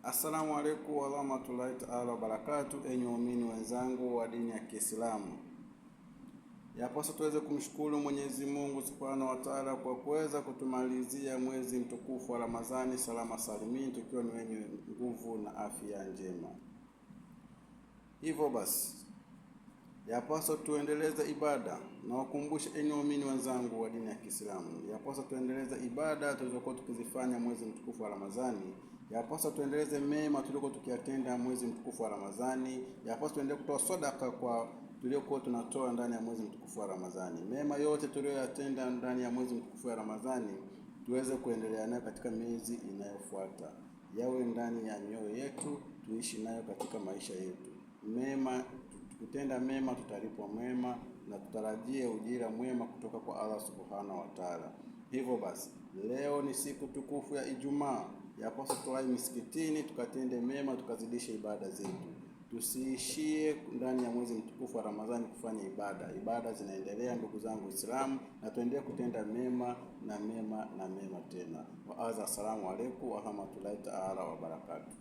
Assalamu alaikum warahmatullahi taala wabarakatu, enyi waumini wenzangu wa dini ya Kiislamu. Yapaswa tuweze kumshukuru Mwenyezi Mungu Subhanahu wa Ta'ala kwa kuweza kutumalizia mwezi mtukufu wa Ramadhani salama salimini, tukiwa ni wenye nguvu na afya njema. Hivyo basi yapaswa tuendeleze ibada, na wakumbusha enyi waumini wenzangu wa dini ya Kiislamu, yapaswa tuendeleze ibada tulizokuwa tukizifanya mwezi mtukufu wa Ramadhani. Yapaswa tuendeleze mema tuliokuwa tukiyatenda mwezi mtukufu wa Ramadhani. Yapaswa tuendelee kutoa sadaka kwa tuliokuwa tunatoa ndani ya mwezi mtukufu wa Ramadhani. Mema yote tuliyoyatenda ndani ya mwezi mtukufu wa Ramadhani tuweze kuendelea nayo katika miezi inayofuata, yawe ndani ya mioyo yetu, tuishi nayo katika maisha yetu. Mema, tukitenda mema tutalipwa mema, na tutarajie ujira mwema kutoka kwa Allah Subhanahu wa Ta'ala. Hivyo basi, leo ni siku tukufu ya Ijumaa. Yapaswa tuwahi misikitini tukatende mema, tukazidishe ibada zetu. Tusiishie ndani ya mwezi mtukufu wa Ramadhani kufanya ibada. Ibada zinaendelea ndugu zangu Waislamu, na tuendelee kutenda mema na mema na mema tena. Assalamu alaikum warahmatullahi taala wabarakatuh.